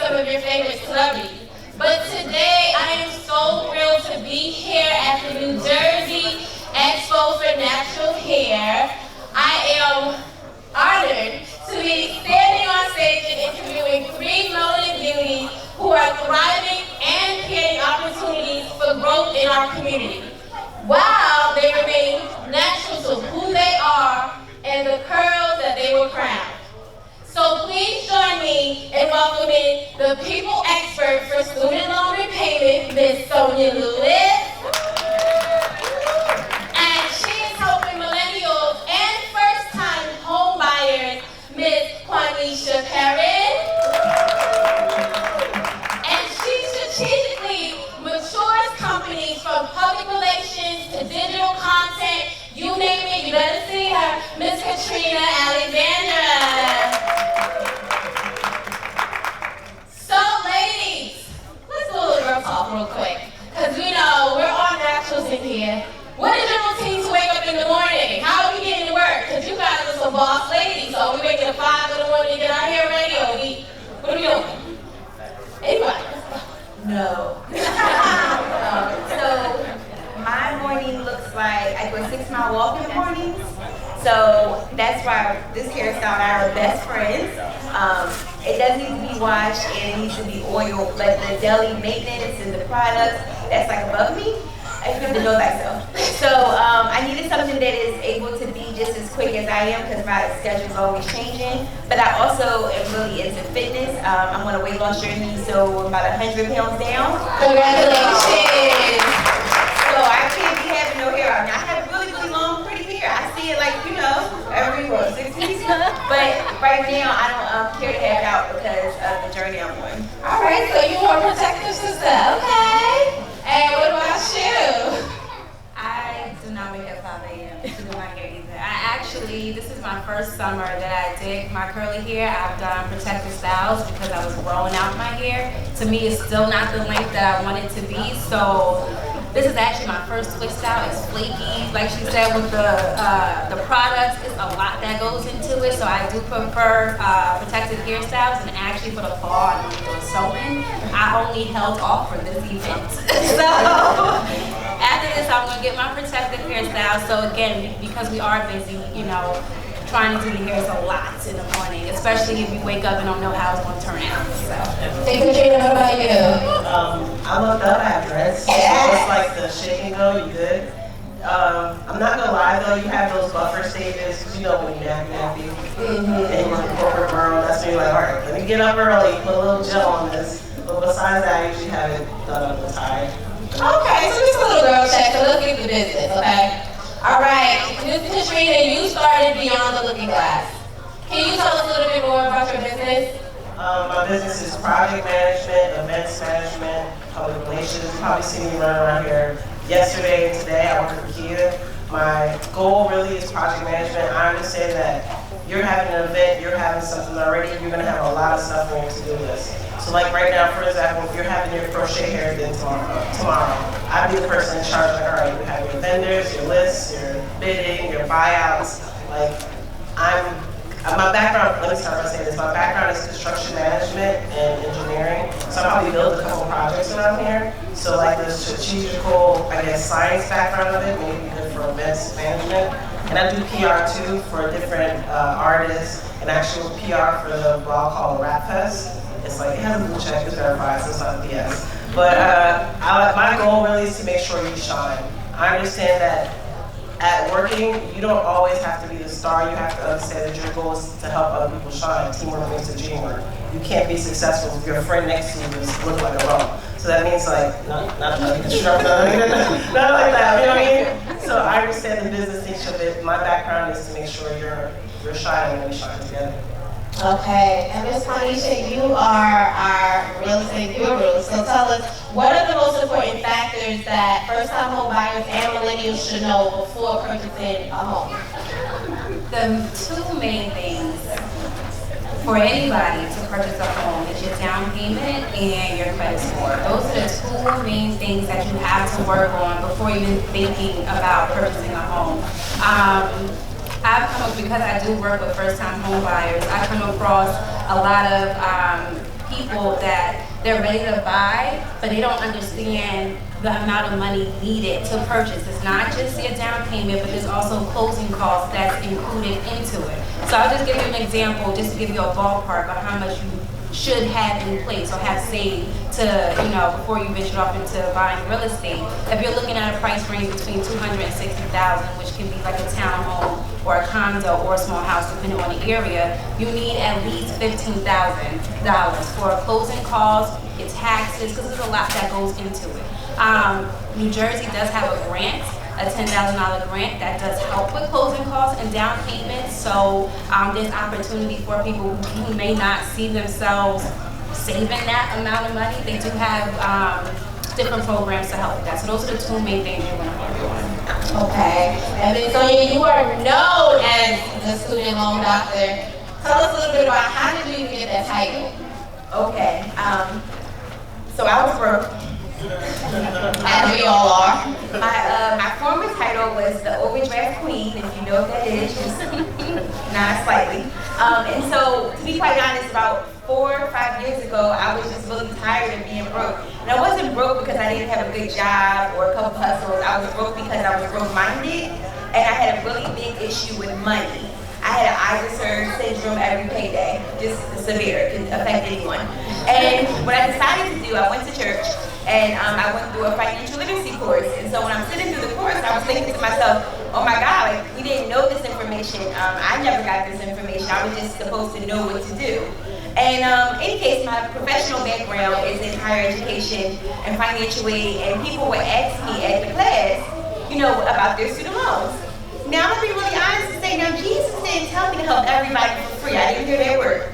some of your favorite celebrities. But today, I am so thrilled to be here at the New Jersey Expo for Natural Hair. I am honored to be standing on stage and interviewing 3 melanin beauties who are thriving and creating opportunities for growth in our community, while they remain natural to who they are and the curls that they were crowned. So please join me in welcoming the people expert for student loan repayment, Ms. Sonia Lewis. And she is helping millennials and first-time home buyers, Ms. Quanisha Perrin. And she strategically matures companies from public relations to digital content. You name it, you better see her, Ms. Katrina Alexandra. Real quick, because we know we're all naturals in here. What is your routine to wake up in the morning? How are we getting to work? Because you guys are some boss ladies, so are we waking at 5 in the morning to get our hair ready, or what are we doing? Anybody? No. So my morning looks like I do a 6-mile walk in the mornings. So that's why this hairstyle and I are best friends. It doesn't need to be washed, and it needs to be oiled, but the daily maintenance and the products, that's like above me. I have to know thyself. So I needed something that is able to be just as quick as I am, because my schedule is always changing. But I also am really into fitness. I'm on a weight loss journey, so I'm about 100 pounds down. Congratulations! So I can't be having no hair out. Now I have really, really long, pretty hair. I see it like, every 6 weeks. But right now I don't care to have it out because of the journey I'm on. All right, so you want to protect your sister, okay? And what about you? I do not wake up 5 a.m. to do my hair either. This is my first summer that I did my curly hair. I've done protective styles because I was growing out my hair. To me, it's still not the length that I want it to be, so this is actually my first twist style. It's flaky, like she said, with the products. It's a lot that goes into it, so I do prefer protective hairstyles. And actually, for the fall, I'm going to do sewing. I only held off for this event. So after this, I'm going to get my protective hairstyle. So again, because we are busy, trying to do the hair is a lot in the morning, especially if you wake up and don't know how it's going to turn out. So. Hey, Katrina, what about you? I looked up, I have dreads. Yes. So it's like the shake and go, you good. I'm not gonna lie though, you have those buffer stages, because when you nappy, and you're in the corporate world, that's when you're like, alright, let me get up early, put a little gel on this. But besides that, I usually have it done up the tie. Okay, so just a little girl check, so let's get to business, okay? All right, Ms. Katrina, you started Beyond the Looking Glass. Can you tell us a little bit more about your business? My business is project management, events management, public relations. You probably see me running around here yesterday and today. I work for Kia. My goal really is project management. I understand that you're having an event, you're having something already, you're going to have a lot of stuff on your to-do list. So like right now, for example, if you're having your crochet hair done tomorrow, I'd be the person in charge, like, all right, you have your vendors, your lists, your bidding, your buyouts. Like, my background, let me start by saying this, my background is construction management and engineering, so I probably built a couple projects around here. So like the strategical, science background of it, maybe good for events management. And I do PR too for different artists, and actual PR for the blog called Rap Fest. It's like, it has a blue check, it's verified, so it's not BS. But my goal really is to make sure you shine. I understand that at working, you don't always have to be the star. You have to understand that your goal is to help other people shine. Teamwork makes the dream work. You can't be successful if your friend next to you just look like a bum. So that means not like construct, not like that, you know what I mean? So I understand the business nature of it. My background is to make sure you're shining and we shine together. Okay, and Ms. Quanisha, you are our real estate guru, so tell us, what are the most important factors that first-time home buyers and millennials should know before purchasing a home? The two main things for anybody to purchase a home is your down payment and your credit score. Those are the two main things that you have to work on before even thinking about purchasing a home. I've come up, because I do work with first-time home buyers, I've come across a lot of people that they're ready to buy, but they don't understand the amount of money needed to purchase. It's not just your down payment, but there's also closing costs that's included into it. So I'll just give you an example, just to give you a ballpark of how much you should have in place or have saved to, before you venture off into buying real estate. If you're looking at a price range between $260,000, which can be like a townhome or a condo or a small house, depending on the area, you need at least $15,000 for closing costs, your taxes, because there's a lot that goes into it. New Jersey does have a grant, a $10,000 grant that does help with closing costs and down payments. So there's opportunity for people who may not see themselves saving that amount of money. They do have different programs to help with that. So those are the two main things you want to work on. Okay. And then Sonia, you are known as the student loan doctor. Tell us a little bit about how did you even get that title? Okay. So I was broke. As we all are. My former title was the overdraft queen, if you know what that is, just not slightly. And so, to be quite honest, about 4 or 5 years ago, I was just really tired of being broke. And I wasn't broke because I didn't have a good job or a couple hustles. I was broke because I was broke-minded, and I had a really big issue with money. I had an Iverson syndrome every payday, just severe, it can affect anyone. And what I decided to do, I went to church, and I went through a financial literacy course. And so when I'm sitting through the course, I was thinking to myself, oh my God, like, we didn't know this information. I never got this information. I was just supposed to know what to do. And in any case, my professional background is in higher education and financial aid, and people would ask me at the class, about their student loans. Now, I'm going to be really honest and say, now, Jesus didn't tell me to help everybody for free. I didn't hear that word.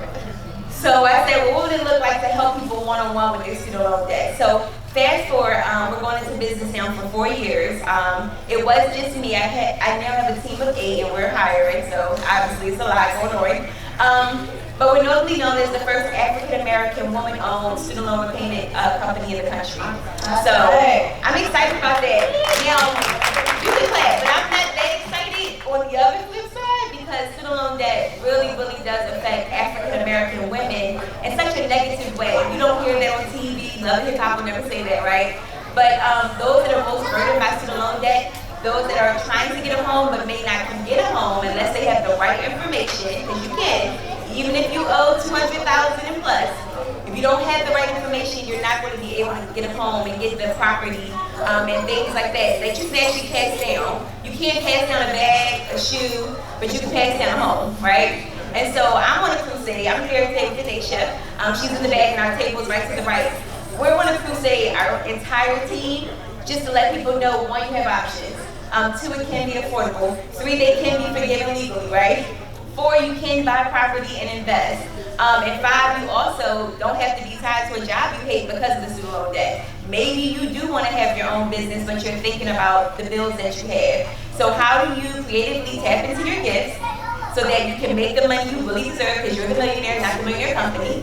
So I said, well, what would it look like to help people one-on-one with their student loan debt? So fast forward, we're going into business now for 4 years. It was just me. I now have a team of 8, and we're hiring, so obviously it's a lot going on. But we're notably known as the first African-American woman-owned student loan repayment company in the country. So I'm excited about that. Now, you can clap, but I'm not that excited on the other flip side because student loan debt really, really does affect African-American women in such a negative way. You don't hear that on TV. Love Hip Hop will never say that, right? But those that are most burdened by student loan debt, those that are trying to get a home but may not can get a home unless they have the right information, because you can. Even if you owe $200,000 and plus, if you don't have the right information, you're not going to be able to get a home and get the property and things like that you can actually pass down. You can't pass down a bag, a shoe, but you can pass down a home, right? And so I'm on a crusade. I'm here today with Denisha. She's in the back and our table's right to the right. We're on a crusade, our entire team, just to let people know, 1, you have options. 2, it can be affordable. 3, they can be forgiven legally, right? 4, you can buy property and invest. And 5, you also don't have to be tied to a job you hate because of the student loan debt. Maybe you do want to have your own business, but you're thinking about the bills that you have. So how do you creatively tap into your gifts so that you can make the money you really deserve, because you're the millionaire, not the millionaire company,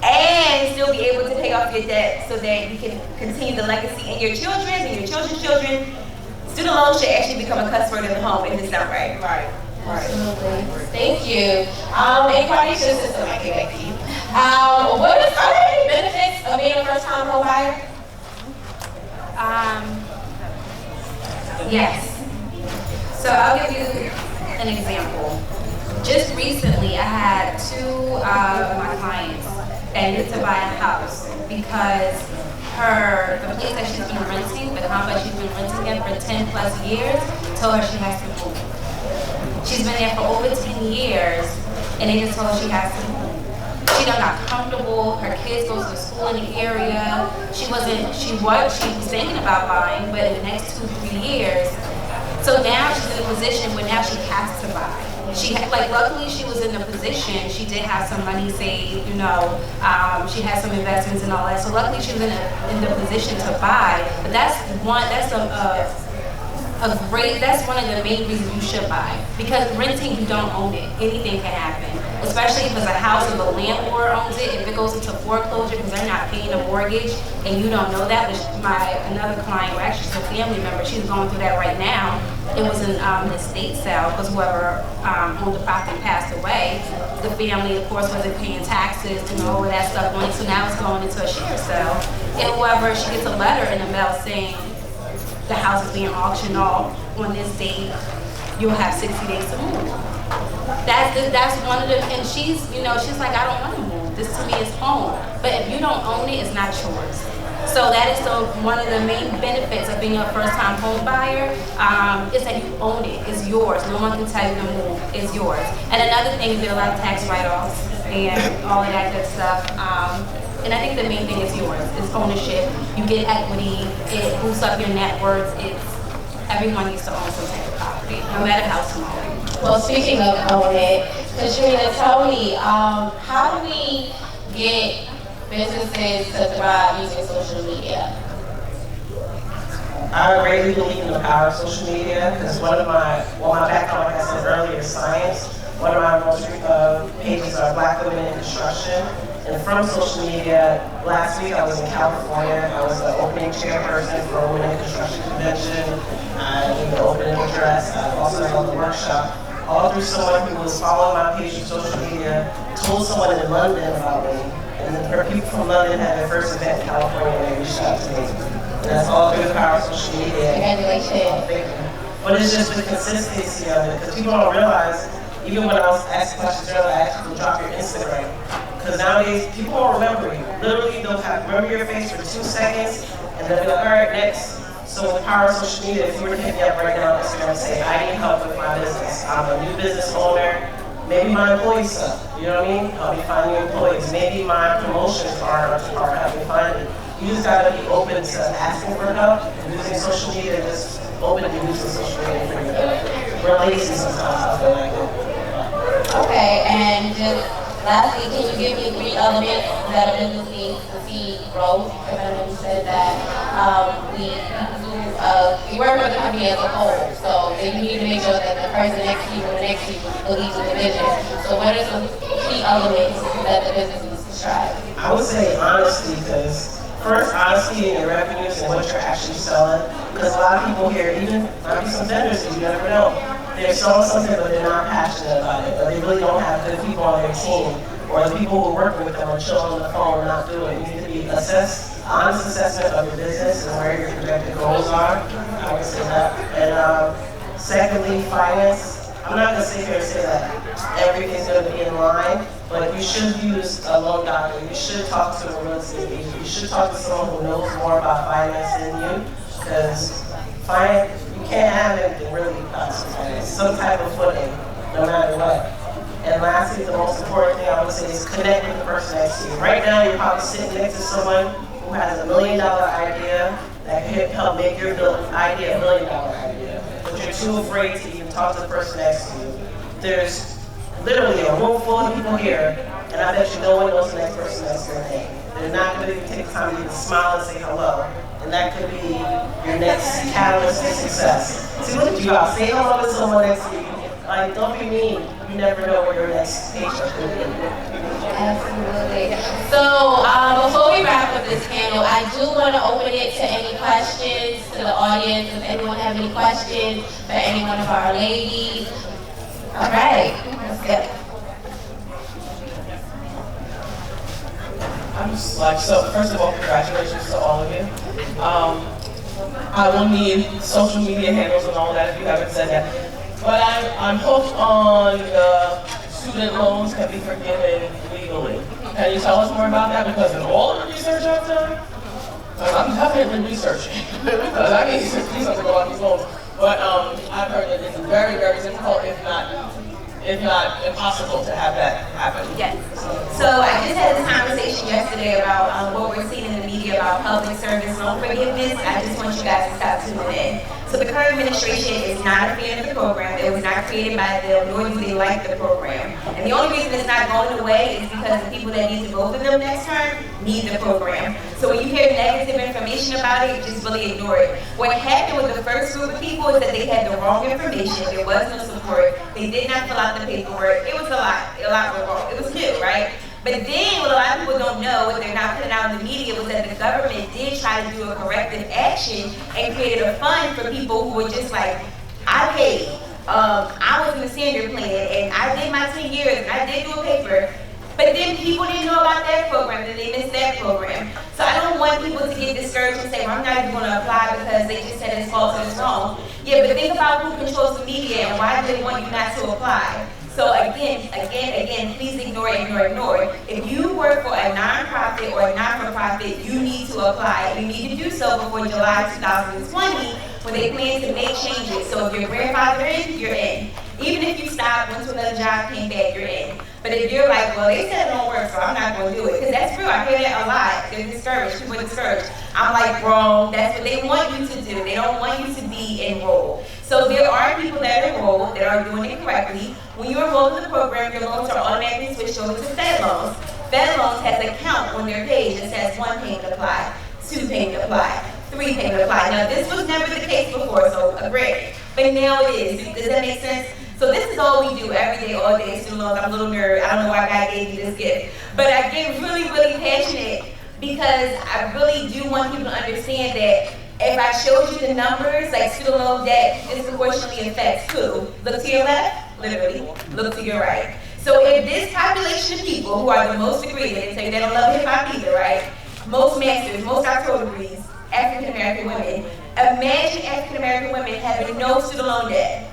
and still be able to pay off your debt so that you can continue the legacy in your children's and your children's children. Student loans should actually become a cuss word in the home if it's done right. Right. Absolutely. Thank you. Incarnation system, I get back to you. Are there any benefits of being a first-time home buyer? Yes. So I'll give you an example. Just recently, I had 2 of my clients that needed to buy a house because the place that she's been renting, the complex she's been renting in for 10 plus years, told her she has to move. She's been there for over 10 years, and they just told her she has to move. She done got comfortable. Her kids go to school in the area. She was thinking about buying, but in the next 2-3 years. So now she's in a position where now she has to buy. Luckily she was in a position, she did have some money saved, she had some investments and all that. So luckily she was in the position to buy. But that's one of the main reasons you should buy. Because renting, you don't own it. Anything can happen. Especially if it's a house and the landlord owns it. If it goes into foreclosure because they're not paying a mortgage and you don't know that, which another client, or actually she's a family member, she's going through that right now. it was an estate sale because whoever owned the property passed away. The family, of course, wasn't paying taxes and all of that stuff on it, so now it's going into a share sale. And whoever, she gets a letter in the mail saying the house is being auctioned off on this date, you'll have 60 days to move. That's one of the, and she's like, I don't want to move. This to me is home. But if you don't own it, it's not yours. So that is one of the main benefits of being a first-time home buyer, is that you own it. It's yours. No one can tell you to move. It's yours. And another thing, you get a lot of tax write-offs and all of that good stuff. And I think the main thing is yours. It's ownership. You get equity. It boosts up your net worth. Everyone needs to own some type of property, no matter how small. Well, speaking of own it, Katrina, tell me, how do we get businesses to thrive using social media? I greatly believe in the power of social media because my background, like I said earlier, is science. One of my most pages are Black women in construction. And from social media, last week I was in California. I was the opening chairperson for a Women in Construction Convention. I did the opening address. I also held the workshop. All through someone who was following my page on social media, told someone in London about me. And then people from London had their first event in California and they reached out to me. And that's all through the power of social media. Congratulations. Thank you. But it's just the consistency of it, because people don't realize, even when I was asking questions earlier, I asked people to drop your Instagram. Because nowadays, people won't remember you. Literally, they'll remember your face for 2 seconds, and they'll be like, all right, next. So with the power of social media, if you were to hit me up right now on Instagram and say, I need help with my business. I'm a new business owner. Maybe my employees suck, you know what I mean? Help me find new employees. Maybe my promotions are help me find it. You just gotta be open to asking for help, and using social media, just open to using social media for your help. We're lazy sometimes, I feel like it. Okay, and just lastly, can you give me 3 elements that a business needs to see growth? Because I know you said that you work with the company as a whole, so then you need to make sure that the person next to you and the next to you believes in the vision. So what are some key elements that the business needs to strive? I would say honesty, because first, honesty in your revenues and what you're actually selling. Because a lot of people here, even might be some vendors that you never know, they're selling something but they're not passionate about it, or they really don't have good people on their team, or the people who are working with them are chilling on the phone and not doing it. You need to be honest assessment of your business and where your projected goals are. I would say that. And secondly, finance. I'm not going to sit here and say that everything's going to be in line, but you should use a loan doctor. You should talk to a real estate agent. You should talk to someone who knows more about finance than you, because you can't have anything really without some type of footing, no matter what. And lastly, the most important thing I would say is connect with the person next to you. Right now, you're probably sitting next to someone who has $1 million idea that can help make your idea $1 million idea. But you're too afraid to even talk to the person next to you. There's literally a room full of people here, and I bet you no one knows the next person next to their name. They're not going to even take the time to even smile and say hello. And that could be your next catalyst to success. See, look at you out. Say hello to someone next to you. Like, don't be mean. You never know where your next paycheck could be. Absolutely. So before we wrap up this panel, I do want to open it to any questions to the audience. If anyone have any questions for any one of our ladies. All right. Let's go. I'm just like, so first of all, congratulations to all of you. I will need social media handles and all that if you haven't said that. But I'm hooked on the student loans can be forgiven legally. Can you tell us more about that? Because in all of the research I've done, I'm definitely researching. Because I need to do something about these loans. But I've heard that it's very, very difficult, if not impossible, to have that happen. Yes. So I just had this conversation yesterday about what we're seeing in the media about public service loan forgiveness. I just want you guys to stop tuning in. So the current administration is not a fan of the program. It was not created by them, nor do they like the program. And the only reason it's not going away is because the people that need to vote for them next term need the program. So when you hear negative information about it, just really ignore it. What happened with the first group of people is that they had the wrong information. There was no support. They did not fill out the paperwork. It was a lot went wrong. It was new, right? But then what a lot of people don't know, what they're not putting out in the media, was that the government did try to do a corrective action and created a fund for people who were just like, I paid. I was in the senior plan, and I did my 10 years, and I did do a paper. But then people didn't know about that program, and they missed that program. So I don't want people to get discouraged and say, well, I'm not even going to apply because they just said it's false and it's wrong. Yeah, but think about who controls the media and why do they want you not to apply. So again, please ignore. If you work for a nonprofit or a not-for-profit, you need to apply. You need to do so before July 2020 when they plan to make changes. So if your grandfather in, you're in. Even if you stop, went to another job, came back, you're in. But if you're like, well, they said it don't work, so I'm not going to do it. Because that's true, I hear that a lot. They're discouraged, people are discouraged. I'm like, wrong, that's what they want you to do. They don't want you to be enrolled. So there are people that are enrolled that are doing it correctly. When you enroll in the program, your loans are automatically switched over to Fed loans. Fed loans has a count on their page that says 1 payment apply, 2 payment apply, 3 payment apply. Now this was never the case before, so agree. But now it is. Does that make sense? So this is all we do every day, all day, student loans. I'm a little nerd. I don't know why God gave me this gift. But I get really, really passionate because I really do want people to understand that if I showed you the numbers, like student loan debt disproportionately affects who? Look to your left, literally. Look to your right. So if this population of people who are the most degrees, they tell you they don't love hip hop either, right? Most masters, most doctoral degrees, African American women. Imagine African American women having no student loan debt.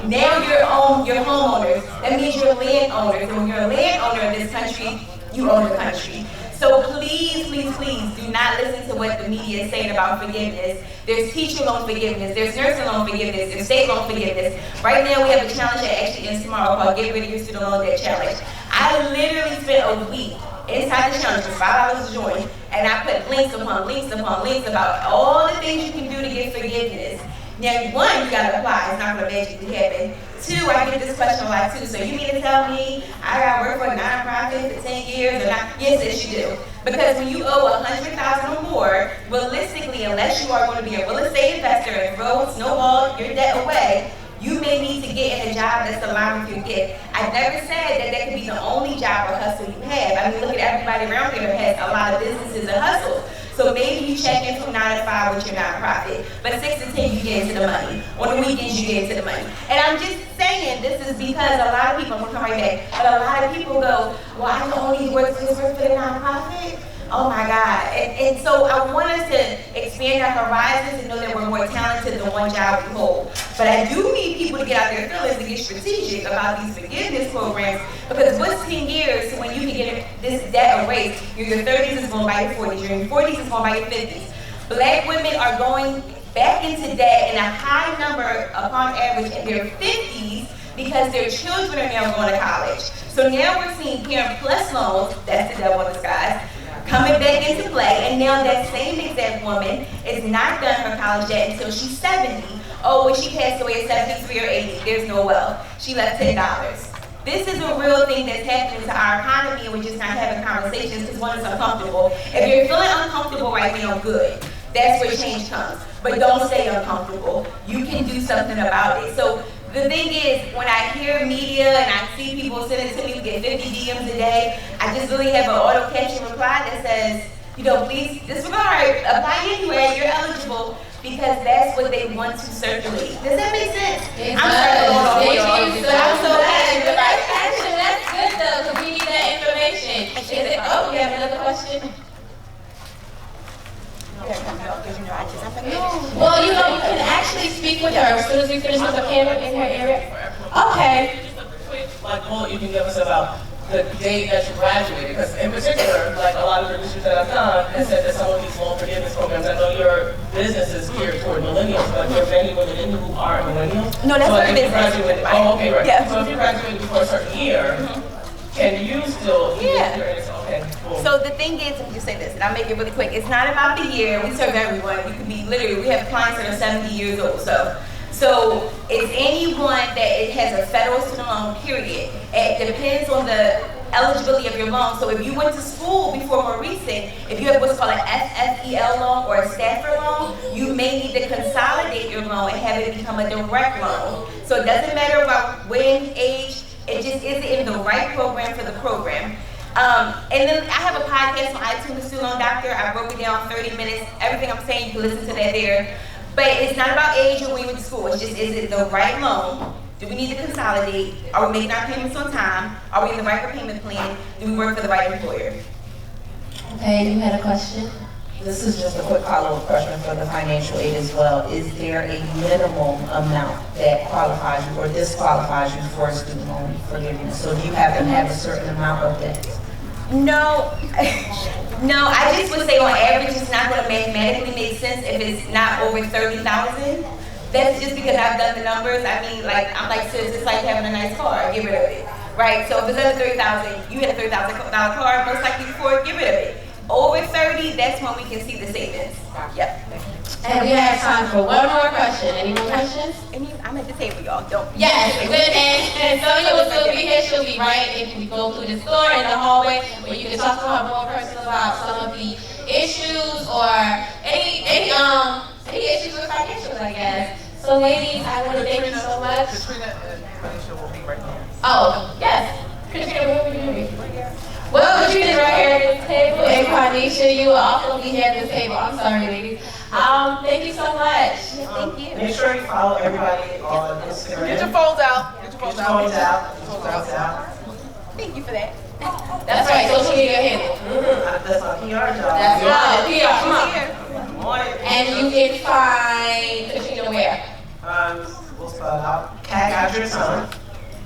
Now you're homeowners. That means you're landowners. And when you're a landowner in this country, you own the country. So please, please, please do not listen to what the media is saying about forgiveness. There's teacher loan forgiveness, there's nursing loan forgiveness, there's state loan forgiveness. Right now we have a challenge that actually ends tomorrow called Get Rid of Your Student Loan Debt Challenge. I literally spent a week inside the challenge for $5 to join, and I put links upon links upon links about all the things you can do to get forgiveness. Now, one, you gotta apply. It's not gonna magically happen. Two, I get this question a lot too. So you mean to tell me I gotta work for a nonprofit for 10 years or not? Yes, you do. Because when you owe $100,000 or more, realistically, unless you are going to be a real estate investor and snowball your debt away, you may need to get in a job that's aligned with your gift. I never said that could be the only job or hustle you have. I mean, look at everybody around here that has a lot of businesses and hustles. So maybe you check in from 9 to 5 with your nonprofit, but 6 to 10 you get into the money. On the weekends you get into the money. And I'm just saying this is because a lot of people, I'm gonna come right back, but a lot of people go, well, I can only work for the nonprofit. Oh my God. And so I want us to expand our horizons and know that we're more talented than one job we hold. But I do need people to get out their feelings and get strategic about these forgiveness programs, because what's 10 years to when you can get this debt erased? Your 30s is going by your 40s, your 40s is going by your 50s. Black women are going back into debt in a high number upon average in their 50s because their children are now going to college. So now we're seeing Parent Plus loans, that's the devil in disguise, coming back into play, and now that same exact woman is not done her college debt until she's 70. Oh, when she passed away at 73 or 80, there's no wealth. She left $10. This is a real thing that's happening to our economy, and we're just not having conversations because one is uncomfortable. If you're feeling uncomfortable right now, good. That's where change comes. But don't stay uncomfortable. You can do something about it. So the thing is, when I hear media and I see people send it to me, we get 50 DMs a day, I just really have an auto-catching reply that says, you know, please disregard, apply anyway, you're eligible, because that's what they want to circulate. Does that make sense? I'm so passionate about action. That's good though, because we need that information. Oh, you have another question? Well, you know, you can actually speak with her as soon as we finish with the camera in her area. Okay. Just a quick bullet you can give us about the date that you graduated, because in particular, like a lot of the research that I've done, has said that some of these loan forgiveness programs, I know your business is geared toward millennials, but there are many women in who aren't millennials. No, that's so what if you graduated. Oh, okay, right. Yeah. So if you graduated before a certain year, can you still? Yeah. Okay. Cool. So the thing is, let me just say this, and I'll make it really quick. It's not about the year. We serve everyone. You could be literally. We have clients that are 70 years old. So it's anyone that it has a federal student loan. Period. It depends on the eligibility of your loan. So if you went to school before more recent, if you have what's called an FFEL loan or a Stafford loan, you may need to consolidate your loan and have it become a direct loan. So it doesn't matter about when, age. It just isn't in the right program for the program. And then I have a podcast on iTunes, The Student Loan Doctor. I broke it down 30 minutes. Everything I'm saying, you can listen to that there. But it's not about age or when you went to school. It's just, is it the right loan? Do we need to consolidate? Are we making our payments on time? Are we in the right repayment plan? Do we work for the right employer? Okay, you had a question? This is just a quick follow-up question for the financial aid as well. Is there a minimum amount that qualifies you or disqualifies you for a student loan forgiveness? So do you have to have a certain amount of debt? No, no. I just would say on average, it's not going to mathematically make sense if it's not over 30,000. That's just because I've done the numbers. I mean, like I'm like, sis, it's like having a nice car. Get rid of it, right? So if it's under 30,000, you had a $30,000 car, most likely before, get rid of it. Over 30, that's when we can see the savings. Yep. And we have time for one more question. Any more questions? I'm at the table, y'all. Don't. Yes, and Sonia will still be here. She'll be right if we go through the store in the hallway where you can talk to her more personal about some of the issues or any issues with financials, I guess. So ladies, I want to thank you so much. Katrina and Tanisha will be right there. Oh, yes. Katrina, where would you be? Well, Katrina's right here at this table, and Carnisha, you will also be here at this table. I'm sorry, ladies. Thank you so much. Thank you. Make sure you follow everybody on Instagram. Get your phones out. Get your Get phones your out. phones out. Get your phones out. Thank you for that. That's right, social media handle. That's my PR job. That's right, PR, come on. Good morning. And you can find Katrina where? We'll spell it out. Cat got your tongue.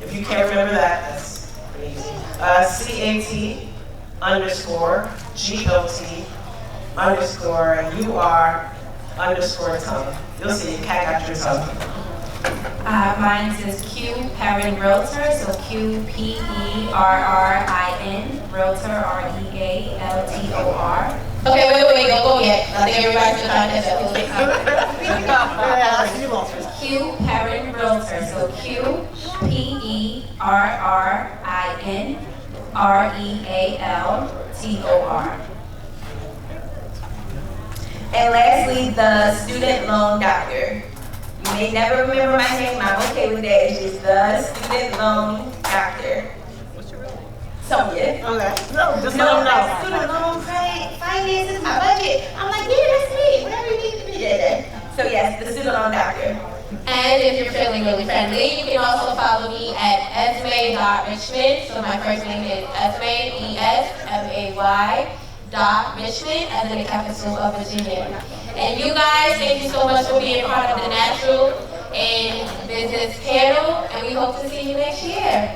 If you can't remember that, that's pretty easy. CAT_GOT_UR_tongue. You'll see Cat got your tongue. Mine is Q Perrin Realtor, so QPERRIN Realtor REALTOR. Okay, wait, go yet. I think everybody's trying to catch up. Q Perrin Realtor, so QPERRIN REALTOR. And lastly, the student loan doctor. You may never remember my name. I'm okay with that. It's just the student loan doctor. What's your real name? Sonia. Okay. No, just No, let them know. like student loan finances, my budget. I'm like, yeah, that's me. Whatever you need to be there. So yes, the student loan doctor. And if you're feeling really friendly, you can also follow me at esme.richmond. So my first name is Esme, ESMAY.Richmond, as in the capital of Virginia. And you guys, thank you so much for being part of the Natural and Business panel, and we hope to see you next year.